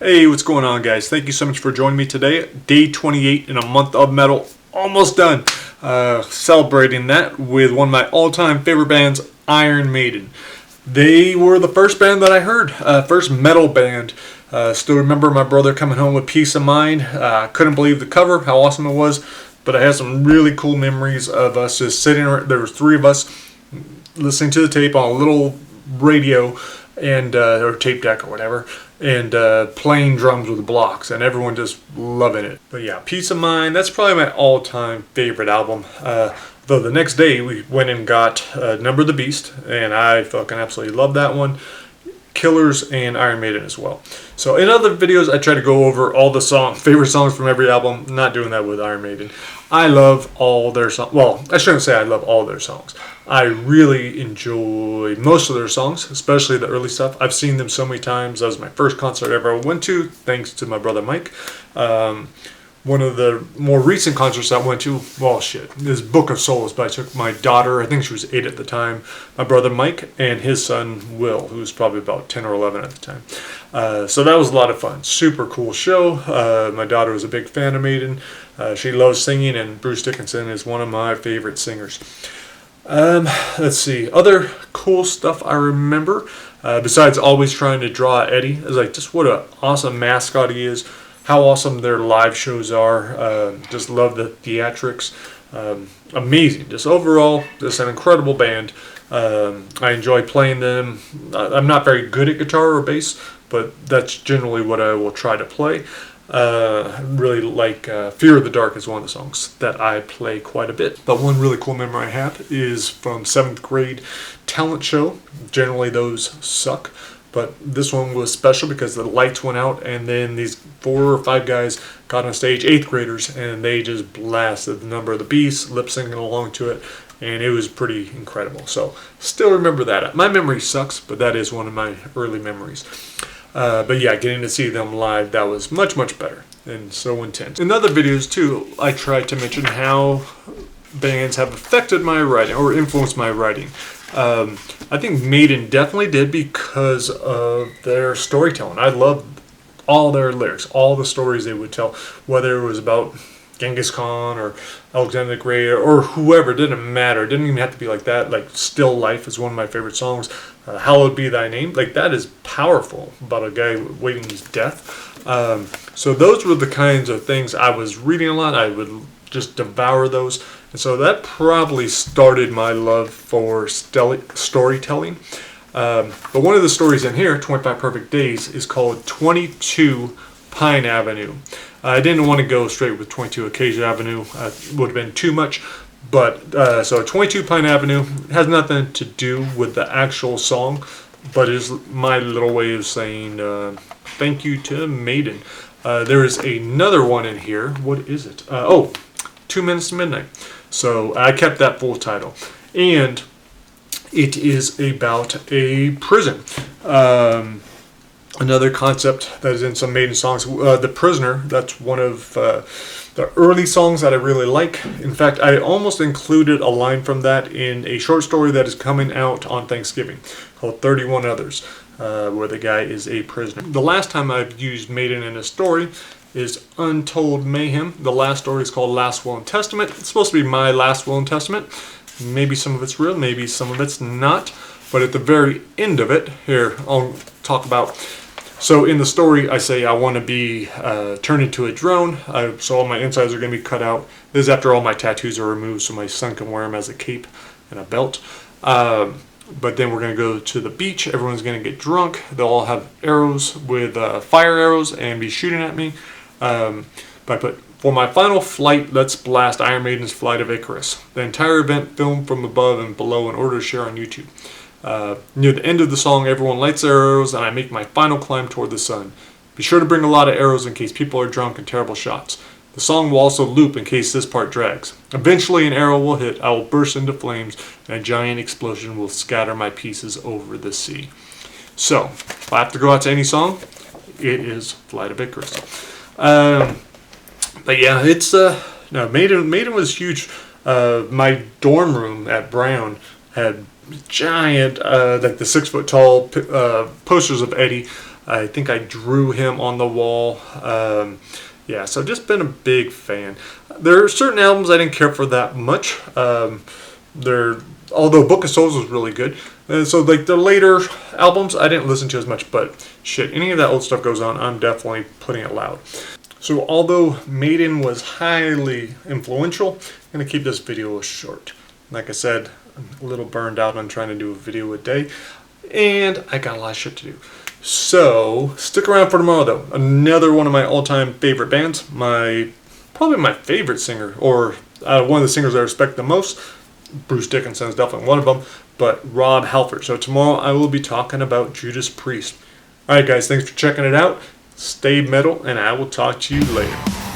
Hey, what's going on, guys? Thank you so much for joining me today. Day 28 in a month of metal, almost done. Celebrating that with one of my all-time favorite bands, Iron Maiden. They were the first band that I heard, first metal band. Still remember my brother coming home with Peace of Mind. Couldn't believe the cover, how awesome it was. But I had some really cool memories of us just sitting. There was three of us listening to the tape on a little radio and or tape deck or whatever, and playing drums with blocks, and everyone just loving it. But yeah, Peace of Mind, that's probably my all-time favorite album. Though the next day we went and got Number of the Beast, and I fucking absolutely love that one. Killers and Iron Maiden as well. So in other videos I try to go over all the favorite songs from every album. I'm not doing that with Iron Maiden. I love all their songs. Well, I shouldn't say I love all their songs. I really enjoy most of their songs, especially the early stuff. I've seen them so many times. That was my first concert I ever went to, thanks to my brother Mike. One of the more recent concerts I went to, is Book of Souls, but I took my daughter, I think she was 8 at the time, my brother Mike, and his son Will, who was probably about 10 or 11 at the time. So that was a lot of fun. Super cool show. My daughter was a big fan of Maiden. She loves singing, and Bruce Dickinson is one of my favorite singers. Let's see. Other cool stuff I remember, besides always trying to draw Eddie, is like just what an awesome mascot he is. How awesome their live shows are. Just love the theatrics. Amazing. Just overall, just an incredible band. I enjoy playing them. I'm not very good at guitar or bass, but that's generally what I will try to play. Really like Fear of the Dark is one of the songs that I play quite a bit. But one really cool memory I have is from 7th grade talent show. Generally those suck, but this one was special because the lights went out and then these 4 or 5 guys got on stage, 8th graders, and they just blasted the Number of the Beast, lip syncing along to it, and it was pretty incredible. So still remember that. My memory sucks, but that is one of my early memories. But yeah, getting to see them live, that was much, much better and so intense. In other videos too, I tried to mention how bands have affected my writing or influenced my writing. I think Maiden definitely did because of their storytelling. I loved all their lyrics, all the stories they would tell, whether it was about Genghis Khan or Alexander the Great or whoever. It didn't matter. It didn't even have to be like that. Like Still Life is one of my favorite songs. Hallowed Be Thy Name. Like that is powerful about a guy waiting his death. So those were the kinds of things I was reading a lot. I would just devour those. And so that probably started my love for storytelling. But one of the stories in here, 25 Perfect Days, is called 22 Pine Avenue. I didn't want to go straight with 22 Acacia Avenue. It would have been too much. But so 22 Pine Avenue has nothing to do with the actual song, but is my little way of saying thank you to Maiden. There is another one in here. What is it? 2 Minutes to Midnight. So I kept that full title. And it is about a prison. Another concept that is in some Maiden songs. The Prisoner, that's one of the early songs that I really like. In fact, I almost included a line from that in a short story that is coming out on Thanksgiving called 31 Others, where the guy is a prisoner. The last time I've used Maiden in a story is Untold Mayhem. The last story is called Last Will and Testament. It's supposed to be my last will and testament. Maybe some of it's real, maybe some of it's not. But at the very end of it, here, I'll talk about. So in the story, I say I want to be turned into a drone. So all my insides are going to be cut out. This is after all my tattoos are removed, so my son can wear them as a cape and a belt. But then we're going to go to the beach. Everyone's going to get drunk. They'll all have arrows with fire arrows and be shooting at me. But I put, for my final flight, let's blast Iron Maiden's Flight of Icarus. The entire event filmed from above and below in order to share on YouTube. Near the end of the song, everyone lights their arrows and I make my final climb toward the sun. Be sure to bring a lot of arrows in case people are drunk and terrible shots. The song will also loop in case this part drags. Eventually an arrow will hit, I will burst into flames, and a giant explosion will scatter my pieces over the sea. So, if I have to go out to any song, it is Flight of Icarus. But yeah, it's Maiden was huge. My dorm room at Brown had giant, like the 6 foot tall posters of Eddie. I think I drew him on the wall. Yeah, so just been a big fan. There are certain albums I didn't care for that much. Although Book of Souls was really good. So like the later albums I didn't listen to as much, but shit, any of that old stuff goes on, I'm definitely putting it loud. So although Maiden was highly influential, I'm going to keep this video short. Like I said, I'm a little burned out on trying to do a video a day, and I got a lot of shit to do. So stick around for tomorrow though. Another one of my all-time favorite bands, probably my favorite singer, or one of the singers I respect the most. Bruce Dickinson is definitely one of them, but Rob Halford. So tomorrow I will be talking about Judas Priest. Alright guys, thanks for checking it out. Stay metal, and I will talk to you later.